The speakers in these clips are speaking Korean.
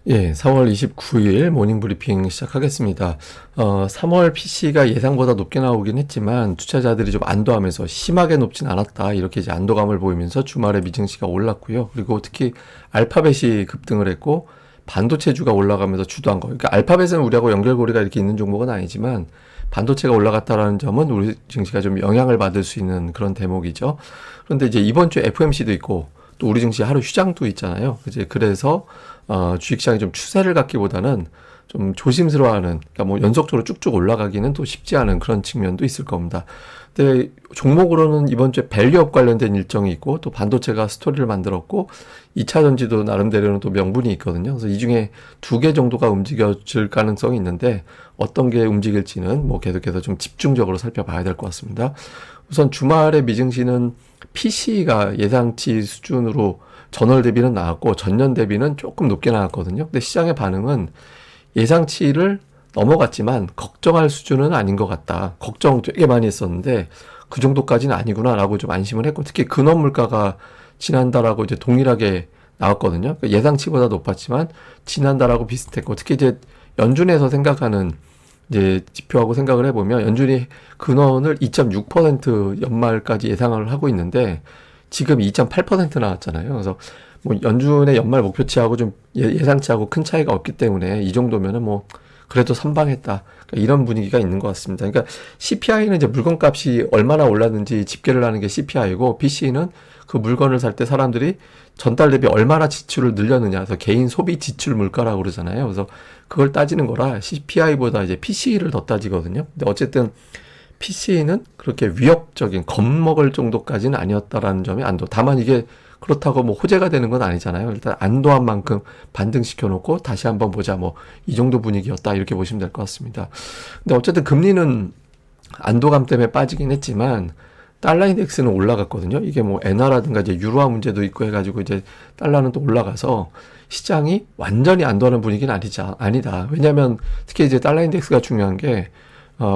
예, 4월 29일 모닝 브리핑 시작하겠습니다. 3월 PC가 예상보다 높게 나오긴 했지만 투자자들이 좀 안도하면서 심하게 높진 않았다. 이렇게 이제 안도감을 보이면서 주말에 미증시가 올랐고요. 그리고 특히 알파벳이 급등을 했고 반도체주가 올라가면서 주도한 거. 그러니까 알파벳은 우리하고 연결고리가 이렇게 있는 종목은 아니지만 반도체가 올라갔다라는 점은 우리 증시가 좀 영향을 받을 수 있는 그런 대목이죠. 그런데 이제 이번 주에 FMC도 있고 또 우리 증시 하루 휴장도 있잖아요. 이제 그래서 주식시장이 좀 추세를 갖기보다는 좀 조심스러워하는, 그러니까 뭐 연속적으로 쭉쭉 올라가기는 또 쉽지 않은 그런 측면도 있을 겁니다. 근데 종목으로는 이번 주에 밸류업 관련된 일정이 있고 또 반도체가 스토리를 만들었고 2차 전지도 나름대로는 또 명분이 있거든요. 그래서 이 중에 두 개 정도가 움직여질 가능성이 있는데 어떤 게 움직일지는 뭐 계속해서 좀 집중적으로 살펴봐야 될 것 같습니다. 우선 주말에 미증시는 PC가 예상치 수준으로 전월 대비는 나왔고 전년 대비는 조금 높게 나왔거든요. 근데 시장의 반응은 예상치를 넘어갔지만 걱정할 수준은 아닌 것 같다. 걱정 되게 많이 했었는데 그 정도까지는 아니구나라고 좀 안심을 했고, 특히 근원 물가가 지난달하고 이제 동일하게 나왔거든요. 그러니까 예상치보다 높았지만 지난달하고 비슷했고, 특히 이제 연준에서 생각하는 이제 지표하고 생각을 해보면 연준이 근원을 2.6% 연말까지 예상을 하고 있는데 지금 2.8% 나왔잖아요. 그래서 뭐 연준의 연말 목표치하고 좀 예상치하고 큰 차이가 없기 때문에 이 정도면은 뭐 그래도 선방했다. 그러니까 이런 분위기가 있는 것 같습니다. 그러니까 CPI는 이제 물건값이 얼마나 올랐는지 집계를 하는 게 CPI고, PC는 그 물건을 살 때 사람들이 전달 대비 얼마나 지출을 늘렸느냐, 그래서 개인 소비 지출 물가라고 그러잖아요. 그래서 그걸 따지는 거라 CPI보다 이제 PC를 더 따지거든요. 근데 어쨌든 PC는 그렇게 위협적인 겁먹을 정도까지는 아니었다라는 점이 안도. 다만 이게 그렇다고 뭐 호재가 되는 건 아니잖아요. 일단 안도한 만큼 반등시켜 놓고 다시 한번 보자, 뭐 이 정도 분위기였다, 이렇게 보시면 될 것 같습니다. 근데 어쨌든 금리는 안도감 때문에 빠지긴 했지만 달러 인덱스는 올라갔거든요. 이게 뭐 엔화라든가 이제 유로화 문제도 있고 해가지고 이제 달러는 또 올라가서 시장이 완전히 안도하는 분위기는 아니다. 왜냐하면 특히 이제 달러 인덱스가 중요한 게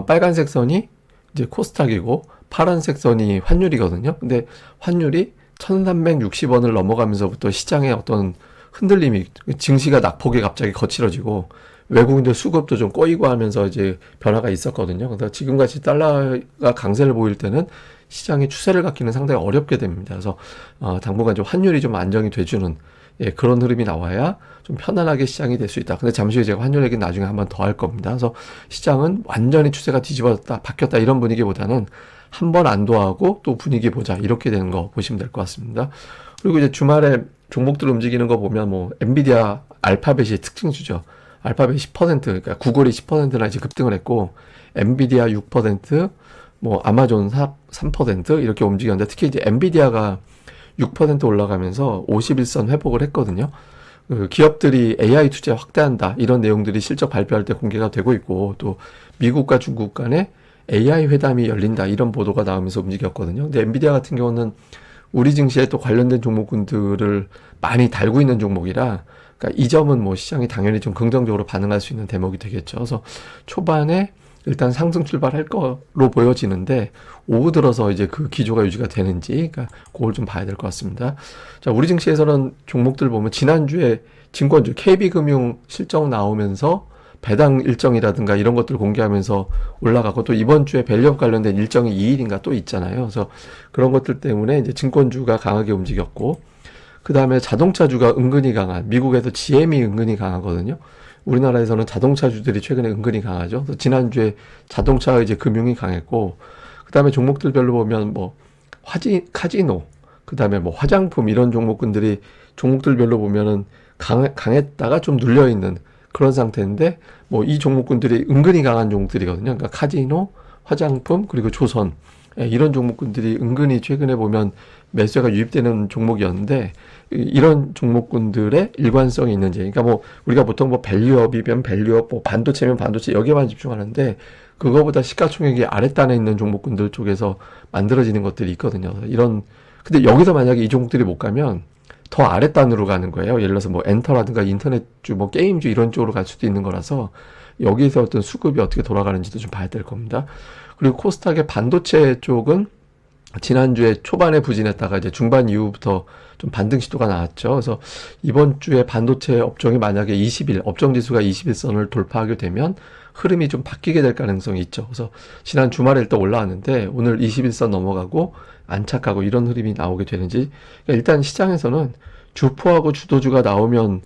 빨간색 선이 이제 코스닥이고 파란색 선이 환율이거든요. 근데 환율이 1360원을 넘어가면서부터 시장의 어떤 흔들림이, 증시가 낙폭이 갑자기 거칠어지고 외국인들 수급도 좀 꼬이고 하면서 이제 변화가 있었거든요. 그래서 지금같이 달러가 강세를 보일 때는 시장의 추세를 갖기는 상당히 어렵게 됩니다. 그래서 당분간 좀 환율이 좀 안정이 돼주는, 예, 그런 흐름이 나와야 좀 편안하게 시장이 될 수 있다. 근데 잠시 후에 제가 환율 얘기 나중에 한번 더 할 겁니다. 그래서 시장은 완전히 추세가 뒤집어졌다, 바뀌었다, 이런 분위기보다는 한번 안도하고 또 분위기 보자, 이렇게 되는 거 보시면 될 것 같습니다. 그리고 이제 주말에 종목들 움직이는 거 보면 뭐 엔비디아, 알파벳이 특징주죠. 알파벳 10%, 그러니까 구글이 10%나 이제 급등을 했고 엔비디아 6%, 뭐 아마존 3% 이렇게 움직였는데, 특히 이제 엔비디아가 6% 올라가면서 51선 회복을 했거든요. 그 기업들이 AI 투자 확대한다, 이런 내용들이 실적 발표할 때 공개가 되고 있고, 또 미국과 중국 간에 AI 회담이 열린다, 이런 보도가 나오면서 움직였거든요. 근데 엔비디아 같은 경우는 우리 증시에 또 관련된 종목군들을 많이 달고 있는 종목이라, 그러니까 이 점은 뭐 시장이 당연히 좀 긍정적으로 반응할 수 있는 대목이 되겠죠. 그래서 초반에 일단 상승 출발할 거로 보여지는데 오후 들어서 이제 그 기조가 유지가 되는지, 그러니까 그걸 좀 봐야 될 것 같습니다. 자, 우리 증시에서는 종목들 보면 지난주에 증권주 KB금융 실적 나오면서 배당 일정이라든가 이런 것들 공개하면서 올라가고, 또 이번 주에 밸류업 관련된 일정이 2일인가 또 있잖아요. 그래서 그런 것들 때문에 이제 증권주가 강하게 움직였고, 그 다음에 자동차주가 은근히 강한, 미국에서 GM이 은근히 강하거든요. 우리나라에서는 자동차주들이 최근에 은근히 강하죠. 그래서 지난주에 자동차 이제 금융이 강했고, 그 다음에 종목들별로 보면 뭐 카지노, 그 다음에 뭐 화장품, 이런 종목들별로 보면은 강했다가 좀 눌려있는 그런 상태인데, 뭐 이 종목군들이 은근히 강한 종목들이거든요. 그러니까 카지노, 화장품, 그리고 조선, 예, 이런 종목군들이 은근히 최근에 보면 매수가 유입되는 종목이었는데, 이런 종목군들의 일관성이 있는지, 그러니까 뭐 우리가 보통 뭐 밸류업이면 밸류업, 뭐 반도체면 반도체, 여기에만 집중하는데 그거보다 시가총액이 아랫단에 있는 종목군들 쪽에서 만들어지는 것들이 있거든요. 이런, 근데 여기서 만약에 이 종목들이 못 가면 더 아랫단으로 가는 거예요. 예를 들어서 뭐 엔터라든가 인터넷주, 뭐 게임주, 이런 쪽으로 갈 수도 있는 거라서 여기에서 어떤 수급이 어떻게 돌아가는지도 좀 봐야 될 겁니다. 그리고 코스닥의 반도체 쪽은 지난주에 초반에 부진했다가 이제 중반 이후부터 좀 반등 시도가 나왔죠. 그래서 이번 주에 반도체 업종이 만약에 20일, 업종 지수가 21선을 돌파하게 되면 흐름이 좀 바뀌게 될 가능성이 있죠. 그래서 지난 주말에 일단 올라왔는데 오늘 21선 넘어가고 안착하고 이런 흐름이 나오게 되는지, 그러니까 일단 시장에서는 주포하고 주도주가 나오면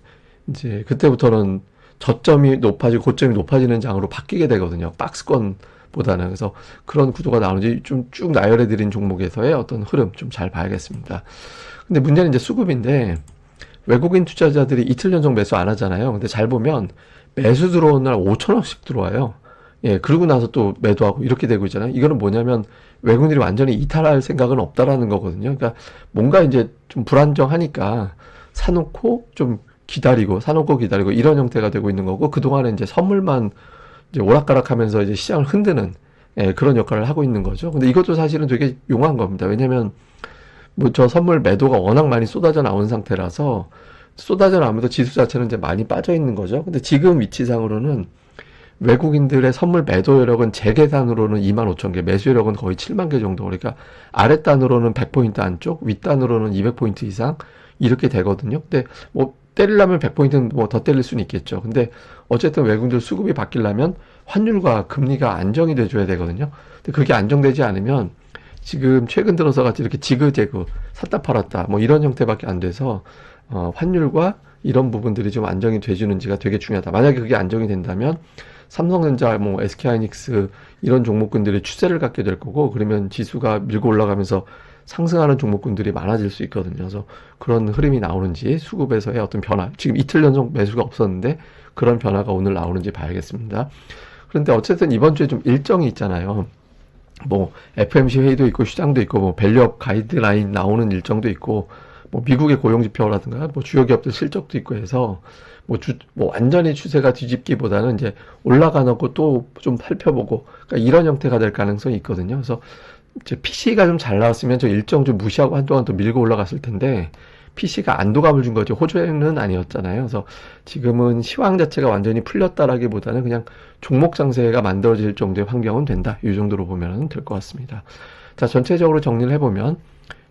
이제 그때부터는 저점이 높아지고 고점이 높아지는 장으로 바뀌게 되거든요. 박스권보다는. 그래서 그런 구도가 나오는지 좀 쭉 나열해 드린 종목에서의 어떤 흐름 좀 잘 봐야겠습니다. 근데 문제는 이제 수급인데, 외국인 투자자들이 이틀 연속 매수 안 하잖아요. 근데 잘 보면 매수 들어온 날 5천억씩 들어와요. 예, 그러고 나서 또 매도하고 이렇게 되고 있잖아요. 이거는 뭐냐면 외국인들이 완전히 이탈할 생각은 없다라는 거거든요. 그러니까 뭔가 이제 좀 불안정하니까 사놓고 좀 기다리고, 사놓고 기다리고 이런 형태가 되고 있는 거고, 그동안에 이제 선물만 이제 오락가락하면서 이제 시장을 흔드는, 예, 그런 역할을 하고 있는 거죠. 근데 이것도 사실은 되게 용한 겁니다. 왜냐면 뭐 저 선물 매도가 워낙 많이 쏟아져 나온 상태라서, 쏟아져 나오면서 지수 자체는 이제 많이 빠져 있는 거죠. 근데 지금 위치상으로는 외국인들의 선물 매도 여력은 제 계산으로는 25,000개, 매수 여력은 거의 7만 개 정도. 그러니까 아랫단으로는 100포인트 안쪽, 윗단으로는 200포인트 이상 이렇게 되거든요. 근데 뭐 때리려면 100포인트는 뭐 더 때릴 수는 있겠죠. 근데 어쨌든 외국인들 수급이 바뀌려면 환율과 금리가 안정이 돼줘야 되거든요. 근데 그게 안정되지 않으면 지금 최근 들어서 같이 이렇게 지그재그 샀다 팔았다 뭐 이런 형태밖에 안 돼서, 환율과 이런 부분들이 좀 안정이 돼주는지가 되게 중요하다. 만약에 그게 안정이 된다면 삼성전자, 뭐 SK하이닉스 이런 종목군들이 추세를 갖게 될 거고, 그러면 지수가 밀고 올라가면서 상승하는 종목군들이 많아질 수 있거든요. 그래서 그런 흐름이 나오는지, 수급에서의 어떤 변화, 지금 이틀 연속 매수가 없었는데 그런 변화가 오늘 나오는지 봐야겠습니다. 그런데 어쨌든 이번 주에 좀 일정이 있잖아요. 뭐 FMC 회의도 있고 시장도 있고 뭐 밸류업 가이드라인 나오는 일정도 있고, 뭐 미국의 고용 지표라든가 뭐 주요 기업들 실적도 있고 해서 뭐 완전히 추세가 뒤집기보다는 이제 올라가는 거 또 좀 살펴보고, 그러니까 이런 형태가 될 가능성이 있거든요. 그래서 이제 PC가 좀 잘 나왔으면 저 일정 좀 무시하고 한동안 또 밀고 올라갔을 텐데, PC가 안도감을 준 거죠. 호재는 아니었잖아요. 그래서 지금은 시황 자체가 완전히 풀렸다라기보다는 그냥 종목 장세가 만들어질 정도의 환경은 된다. 이 정도로 보면 될 것 같습니다. 자, 전체적으로 정리를 해보면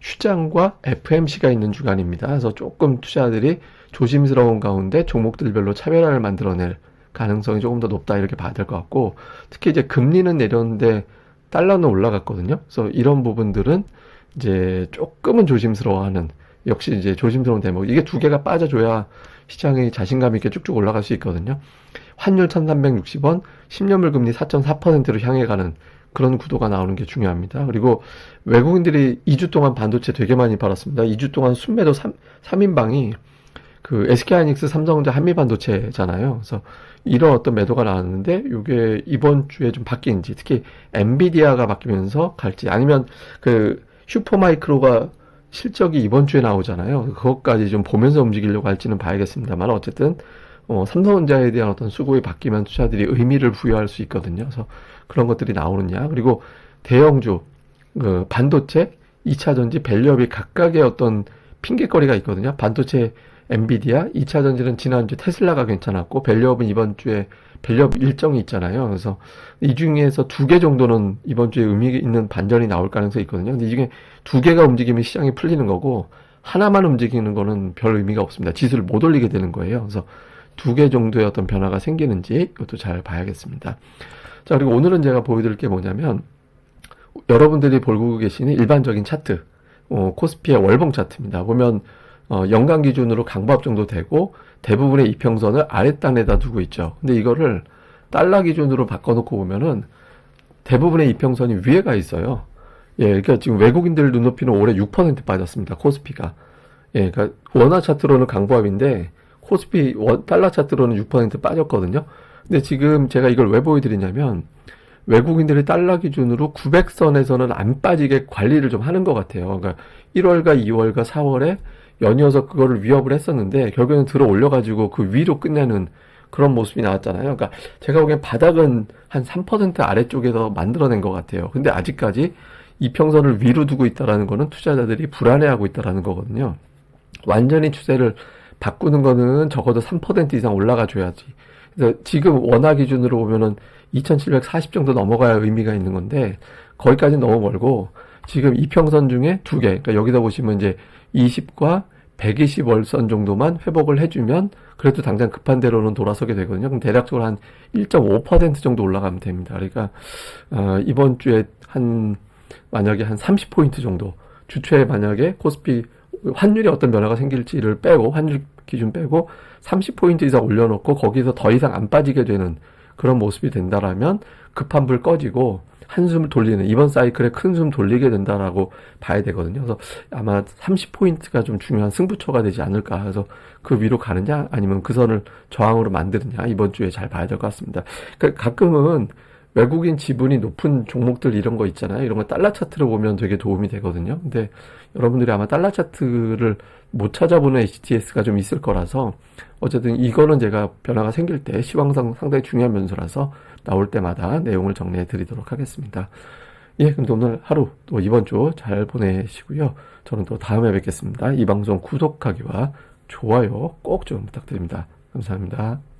휴장과 FMC가 있는 주간입니다. 그래서 조금 투자들이 조심스러운 가운데 종목들별로 차별화를 만들어낼 가능성이 조금 더 높다, 이렇게 봐야 될 것 같고, 특히 이제 금리는 내렸는데 달러는 올라갔거든요. 그래서 이런 부분들은 이제 조금은 조심스러워하는, 역시 이제 조심스러운 대목. 이게 두 개가 빠져줘야 시장이 자신감 있게 쭉쭉 올라갈 수 있거든요. 환율 1360원, 10년물 금리 4.4%로 향해 가는 그런 구도가 나오는 게 중요합니다. 그리고 외국인들이 2주 동안 반도체 되게 많이 팔았습니다. 2주 동안 순매도 3인방이 그 SK하이닉스, 삼성전자, 한미반도체잖아요. 그래서 이런 어떤 매도가 나왔는데, 이게 이번 주에 좀 바뀌는지, 특히 엔비디아가 바뀌면서 갈지, 아니면 그 슈퍼마이크로가 실적이 이번 주에 나오잖아요. 그것까지 좀 보면서 움직이려고 할지는 봐야겠습니다만, 어쨌든 삼성전자에 대한 어떤 수급이 바뀌면 투자들이 의미를 부여할 수 있거든요. 그래서 그런 것들이 나오느냐. 그리고 대형주, 그 반도체, 2차전지, 밸류업이 각각의 어떤 핑계거리가 있거든요. 반도체 엔비디아, 2차전지는 지난주 테슬라가 괜찮았고, 밸류업은 이번 주에 밸류업 일정이 있잖아요. 그래서 이 중에서 두 개 정도는 이번 주에 의미 있는 반전이 나올 가능성이 있거든요. 근데 이 중에 두 개가 움직이면 시장이 풀리는 거고, 하나만 움직이는 거는 별 의미가 없습니다. 지수를 못 올리게 되는 거예요. 그래서 두 개 정도의 어떤 변화가 생기는지 이것도 잘 봐야겠습니다. 자, 그리고 오늘은 제가 보여드릴 게 뭐냐면, 여러분들이 보고 계시는 일반적인 차트, 코스피의 월봉 차트입니다. 보면 연간 기준으로 강보합 정도 되고 대부분의 이평선을 아랫단에다 두고 있죠. 근데 이거를 달러 기준으로 바꿔놓고 보면은 대부분의 이평선이 위에 가 있어요. 예, 그러니까 지금 외국인들 눈높이는 올해 6% 빠졌습니다. 코스피가. 예, 그러니까 원화 차트로는 강보합인데 코스피 달러 차트로는 6% 빠졌거든요. 근데 지금 제가 이걸 왜 보여드리냐면, 외국인들이 달러 기준으로 900선에서는 안 빠지게 관리를 좀 하는 것 같아요. 그러니까 1월과 2월과 4월에 연이어서 그거를 위협을 했었는데 결국에는 들어 올려가지고 그 위로 끝내는 그런 모습이 나왔잖아요. 그러니까 제가 보기엔 바닥은 한 3% 아래쪽에서 만들어낸 것 같아요. 근데 아직까지 이평선을 위로 두고 있다라는 거는 투자자들이 불안해하고 있다라는 거거든요. 완전히 추세를 바꾸는 거는 적어도 3% 이상 올라가 줘야지. 그래서 지금 원화 기준으로 보면은 2740 정도 넘어가야 의미가 있는 건데, 거기까지는 너무 멀고, 지금 이평선 중에 두 개, 그러니까 여기다 보시면 이제 20과 120 월선 정도만 회복을 해주면 그래도 당장 급한 대로는 돌아서게 되거든요. 그럼 대략적으로 한 1.5% 정도 올라가면 됩니다. 그러니까 이번 주에 만약에 한 30포인트 정도, 주초에 만약에 코스피 환율이 어떤 변화가 생길지를 빼고, 환율 기준 빼고 30포인트 이상 올려놓고 거기서 더 이상 안 빠지게 되는 그런 모습이 된다라면 급한 불 꺼지고 한숨을 돌리는, 이번 사이클에 큰 숨 돌리게 된다라고 봐야 되거든요. 그래서 아마 30포인트가 좀 중요한 승부처가 되지 않을까. 그래서 그 위로 가느냐 아니면 그 선을 저항으로 만드느냐, 이번 주에 잘 봐야 될 것 같습니다. 그러니까 가끔은 외국인 지분이 높은 종목들 이런 거 있잖아요. 이런 거 달러 차트로 보면 되게 도움이 되거든요. 근데 여러분들이 아마 달러 차트를 못 찾아보는 HTS가 좀 있을 거라서, 어쨌든 이거는 제가 변화가 생길 때 시황상 상당히 중요한 변수라서 나올 때마다 내용을 정리해 드리도록 하겠습니다. 예, 그럼 오늘 하루 또 이번 주 잘 보내시고요. 저는 또 다음에 뵙겠습니다. 이 방송 구독하기와 좋아요 꼭 좀 부탁드립니다. 감사합니다.